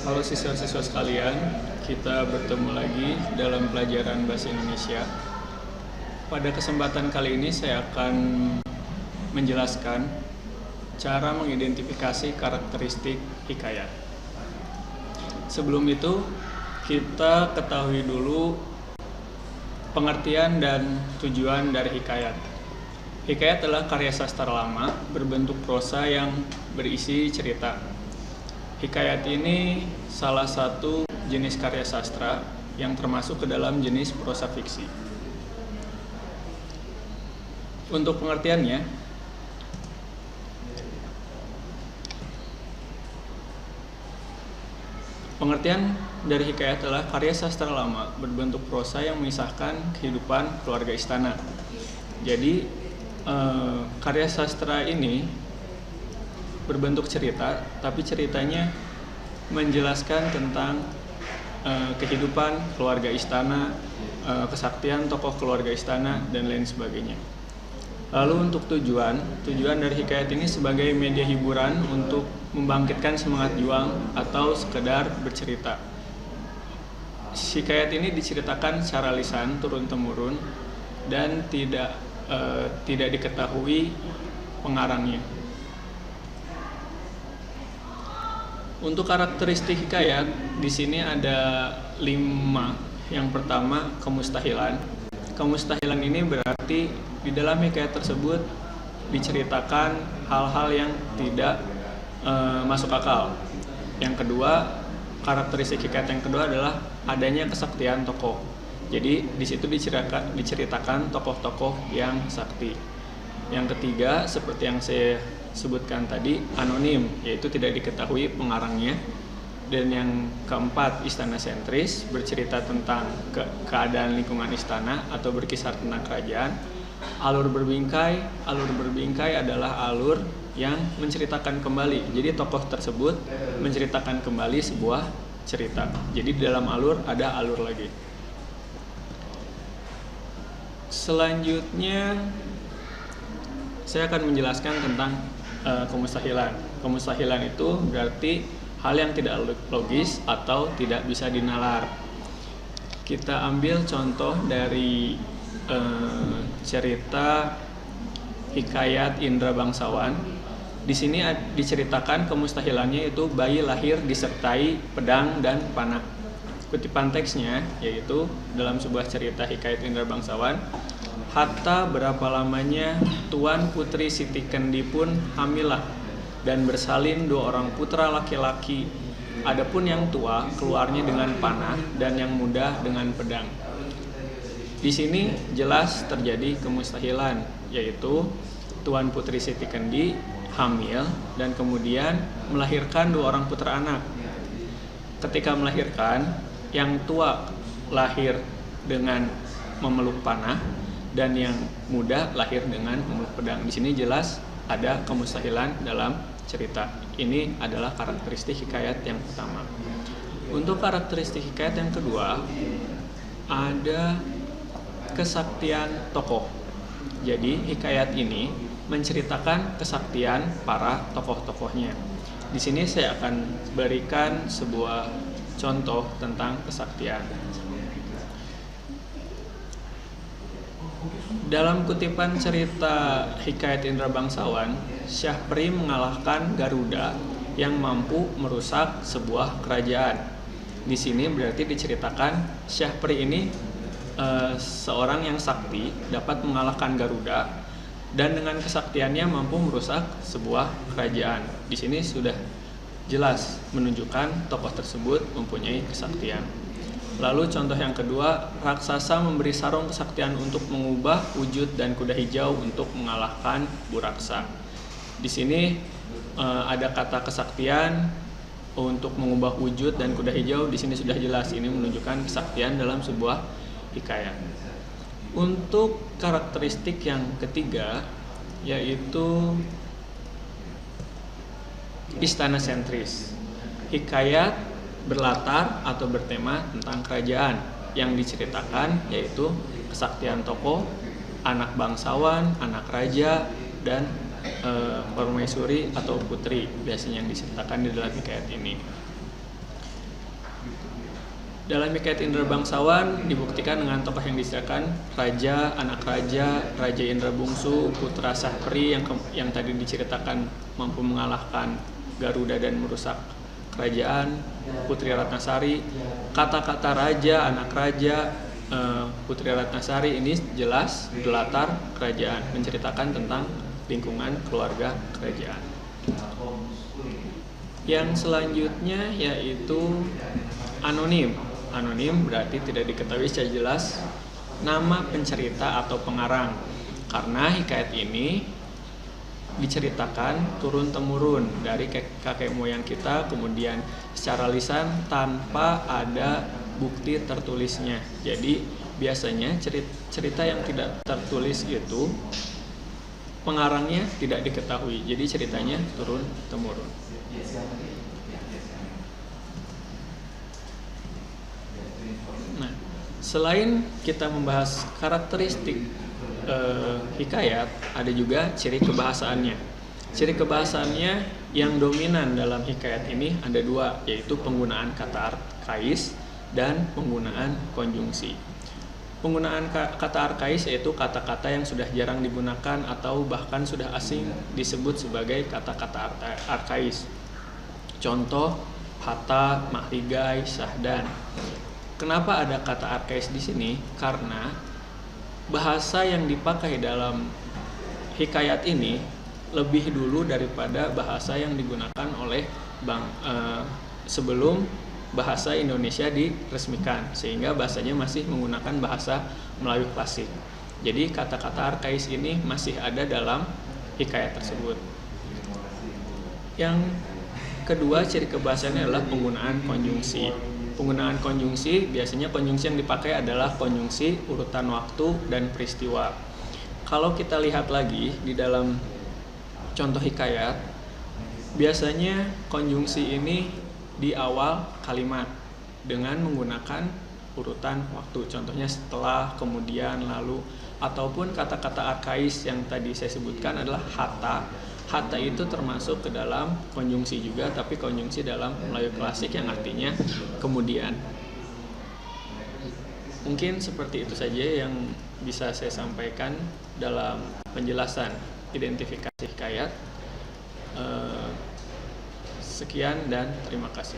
Halo siswa-siswa sekalian, kita bertemu lagi dalam pelajaran Bahasa Indonesia. Pada kesempatan kali ini saya akan menjelaskan cara mengidentifikasi karakteristik hikayat. Sebelum itu, kita ketahui dulu pengertian dan tujuan dari hikayat. Hikayat adalah karya sastra lama berbentuk prosa yang berisi cerita. Hikayat ini salah satu jenis karya sastra yang termasuk ke dalam jenis prosa fiksi. Untuk pengertiannya, pengertian dari hikayat adalah karya sastra lama berbentuk prosa yang mengisahkan kehidupan keluarga istana. Jadi, karya sastra ini berbentuk cerita, tapi ceritanya menjelaskan tentang kehidupan keluarga istana, kesaktian tokoh keluarga istana, dan lain sebagainya. Lalu untuk tujuan dari hikayat ini sebagai media hiburan untuk membangkitkan semangat juang atau sekedar bercerita. Hikayat ini diceritakan secara lisan turun-temurun dan tidak diketahui pengarangnya. Untuk karakteristik hikayat, di sini ada 5. Yang pertama, kemustahilan. Kemustahilan ini berarti di dalam hikayat tersebut diceritakan hal-hal yang tidak masuk akal. Yang kedua, karakteristik hikayat yang kedua adalah adanya kesaktian tokoh. Jadi di situ diceritakan tokoh-tokoh yang sakti. Yang ketiga, seperti yang saya sebutkan tadi, anonim, yaitu tidak diketahui pengarangnya. Dan yang keempat, istana sentris, bercerita tentang keadaan lingkungan istana atau berkisar tentang kerajaan. Alur berbingkai adalah alur yang menceritakan kembali. Jadi tokoh tersebut menceritakan kembali sebuah cerita. Jadi di dalam alur ada alur lagi. Selanjutnya saya akan menjelaskan tentang kemustahilan. Kemustahilan itu berarti hal yang tidak logis atau tidak bisa dinalar. Kita ambil contoh dari cerita hikayat Indra Bangsawan. Di sini diceritakan kemustahilannya itu bayi lahir disertai pedang dan panah. Kutipan teksnya yaitu dalam sebuah cerita hikayat Indra Bangsawan, hatta berapa lamanya Tuan Putri Siti Kendi pun hamilah dan bersalin 2 orang putra laki-laki. Adapun yang tua keluarnya dengan panah dan yang muda dengan pedang. Di sini jelas terjadi kemustahilan, yaitu Tuan Putri Siti Kendi hamil dan kemudian melahirkan 2 orang putra anak. Ketika melahirkan, yang tua lahir dengan memeluk panah dan yang muda lahir dengan memeluk pedang. Di sini jelas ada kemustahilan dalam cerita. Ini adalah karakteristik hikayat yang pertama. Untuk karakteristik hikayat yang kedua, ada kesaktian tokoh. Jadi hikayat ini menceritakan kesaktian para tokoh-tokohnya. Di sini saya akan berikan sebuah contoh tentang kesaktian. Dalam kutipan cerita hikayat Indra Bangsawan, Syahpri mengalahkan Garuda yang mampu merusak sebuah kerajaan. Di sini berarti diceritakan Syahpri ini seorang yang sakti, dapat mengalahkan Garuda dan dengan kesaktiannya mampu merusak sebuah kerajaan. Di sini sudah jelas menunjukkan tokoh tersebut mempunyai kesaktian. Lalu contoh yang kedua, raksasa memberi sarung kesaktian untuk mengubah wujud dan kuda hijau untuk mengalahkan Buraksa. Di sini ada kata kesaktian untuk mengubah wujud dan kuda hijau. Di sini sudah jelas ini menunjukkan kesaktian dalam sebuah hikayat. Untuk karakteristik yang ketiga yaitu istana sentris. Hikayat berlatar atau bertema tentang kerajaan yang diceritakan yaitu kesaktian tokoh, anak bangsawan, anak raja, dan permaisuri atau putri biasanya yang diceritakan di dalam hikayat ini. Dalam hikayat Indra Bangsawan dibuktikan dengan tokoh yang diceritakan raja, anak raja, Raja Indra Bungsu, putra Sahpri yang tadi diceritakan mampu mengalahkan Garuda dan merusak kerajaan, Putri Ratnasari. Kata-kata raja, anak raja, Putri Ratnasari ini jelas berlatar kerajaan, menceritakan tentang lingkungan keluarga kerajaan. Yang selanjutnya yaitu anonim. Anonim berarti tidak diketahui secara jelas nama pencerita atau pengarang, karena hikayat ini diceritakan turun-temurun dari kakek moyang kita, kemudian secara lisan tanpa ada bukti tertulisnya. Jadi biasanya cerita yang tidak tertulis itu pengarangnya tidak diketahui, jadi ceritanya turun-temurun. Nah, selain kita membahas karakteristik hikayat, ada juga ciri kebahasaannya. Ciri kebahasaannya yang dominan dalam hikayat ini ada dua, yaitu penggunaan kata arkais dan penggunaan konjungsi. Penggunaan kata arkais yaitu kata-kata yang sudah jarang digunakan atau bahkan sudah asing disebut sebagai kata-kata arkais. Contoh, hata, mahligai, sahdan. Kenapa ada kata arkais di sini? Karena bahasa yang dipakai dalam hikayat ini lebih dulu daripada bahasa yang digunakan oleh sebelum bahasa Indonesia diresmikan, sehingga bahasanya masih menggunakan bahasa Melayu klasik. Jadi kata-kata arkais ini masih ada dalam hikayat tersebut. Yang kedua, ciri kebahasaannya adalah penggunaan konjungsi. Penggunaan konjungsi, biasanya konjungsi yang dipakai adalah konjungsi urutan waktu dan peristiwa. Kalau kita lihat lagi di dalam contoh hikayat, biasanya konjungsi ini di awal kalimat dengan menggunakan urutan waktu. Contohnya setelah, kemudian, lalu, ataupun kata-kata arkais yang tadi saya sebutkan adalah hata. Hata itu termasuk ke dalam konjungsi juga, tapi konjungsi dalam Melayu klasik yang artinya kemudian. Mungkin seperti itu saja yang bisa saya sampaikan dalam penjelasan identifikasi hikayat. Sekian dan terima kasih.